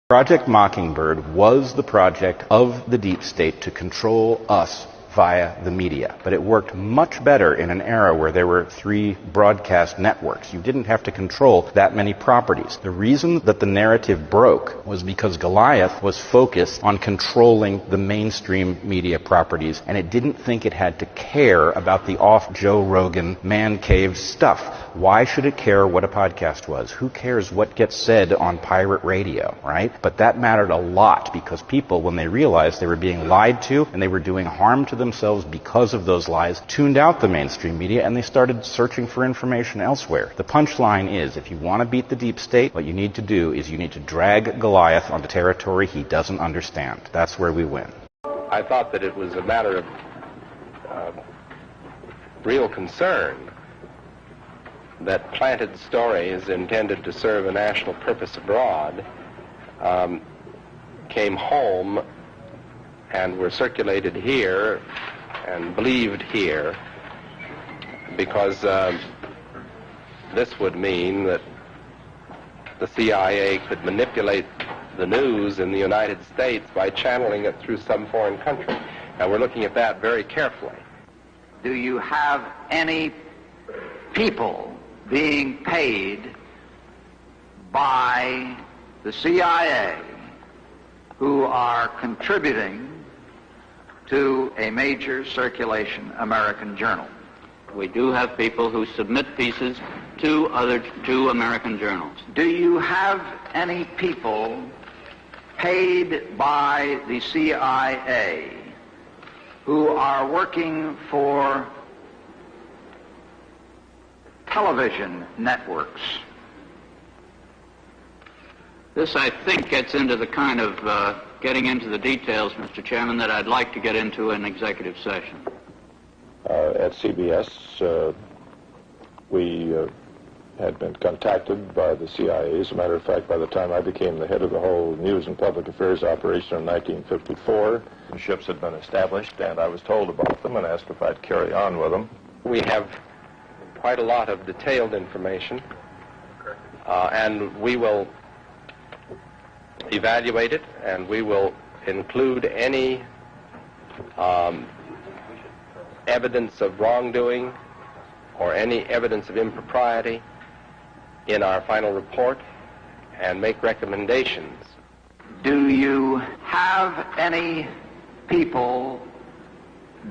Project Mockingbird was the project of the deep state to control us via the media. But it worked much better in an era where there were 3 broadcast networks. You didn't have to control that many properties. The reason that the narrative broke was because Goliath was focused on controlling the mainstream media properties, and it didn't think it had to care about the off Joe Rogan man cave stuff. Why should it care what a podcast was? Who cares what gets said on pirate radio, right? But that mattered a lot because people, when they realized they were being lied to and they were doing harm to themselves because of those lies, tuned out the mainstream media and they started searching for information elsewhere. The punchline is, if you want to beat the deep state, what you need to do is you need to drag Goliath onto territory he doesn't understand. That's where we win. I thought that it was a matter of real concern that planted stories intended to serve a national purpose abroad came home and were circulated here and believed here, because this would mean that the CIA could manipulate the news in the United States by channeling it through some foreign country. And we're looking at that very carefully. Do you have any people being paid by the CIA who are contributing to a major circulation American journal? We do have people who submit pieces to two American journals. Do you have any people paid by the CIA who are working for television networks? This, I think, gets into the kind of getting into the details, Mr. Chairman, that I'd like to get into in executive session. At CBS, we had been contacted by the CIA. As a matter of fact, by the time I became the head of the whole news and public affairs operation in 1954, the ships had been established, and I was told about them and asked if I'd carry on with them. We have quite a lot of detailed information, and we will evaluate it, and we will include any evidence of wrongdoing or any evidence of impropriety in our final report and make recommendations. Do you have any people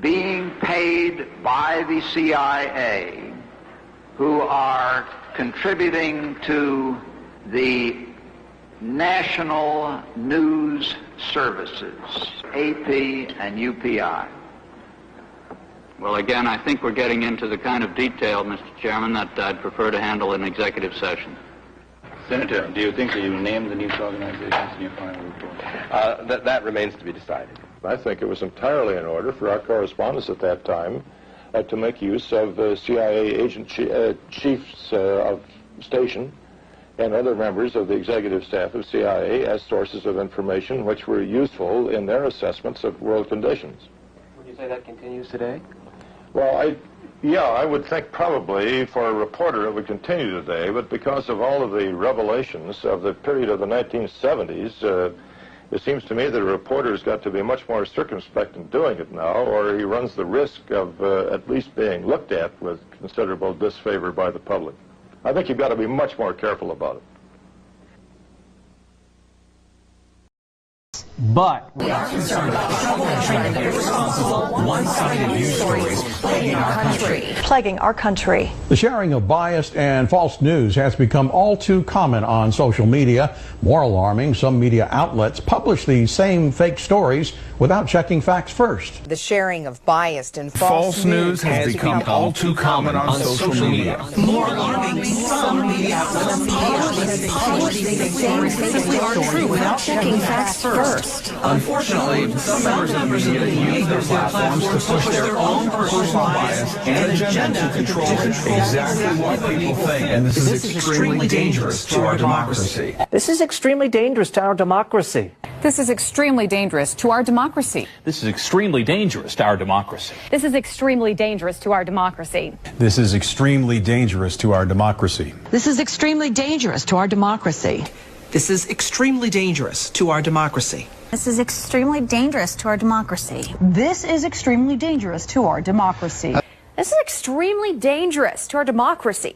being paid by the CIA who are contributing to the national news services, AP and UPI? Well, again, I think we're getting into the kind of detail, Mr. Chairman, that I'd prefer to handle in executive session. Senator, do you think that you named the news organizations in your final report? That remains to be decided. I think it was entirely in order for our correspondents at that time to make use of CIA agent chiefs of station and other members of the executive staff of CIA as sources of information which were useful in their assessments of world conditions. Would you say that continues today? Well, I would think probably for a reporter it would continue today, but because of all of the revelations of the period of the 1970s, it seems to me that a reporter's got to be much more circumspect in doing it now, or he runs the risk of at least being looked at with considerable disfavor by the public. I think you've got to be much more careful about it. But we are concerned about trouble and trend of irresponsible, one-sided news stories plaguing our country. The sharing of biased and false news has become all too common on social media. More alarming, some media outlets publish these same fake stories without checking facts first. The sharing of biased and false news has become all too common on social media. More alarming, some media outlets publish these same fake stories without checking facts first. Unfortunately, some members of the media use their platforms to push their own personal bias and agenda to control exactly what people think. And this is extremely dangerous to our democracy. This is extremely dangerous to our democracy. This is extremely dangerous to our democracy. This is extremely dangerous to our democracy. This is extremely dangerous to our democracy. This is extremely dangerous to our democracy. This is extremely dangerous to our democracy. This is extremely dangerous to our democracy. This is extremely dangerous to our democracy. This is extremely dangerous to our democracy. This is extremely dangerous to our democracy.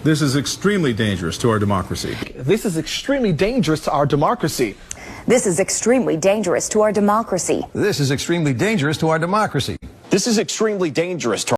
This is extremely dangerous to our democracy. This is extremely dangerous to our democracy. This is extremely dangerous to our democracy. This is extremely dangerous to our democracy. This is extremely dangerous to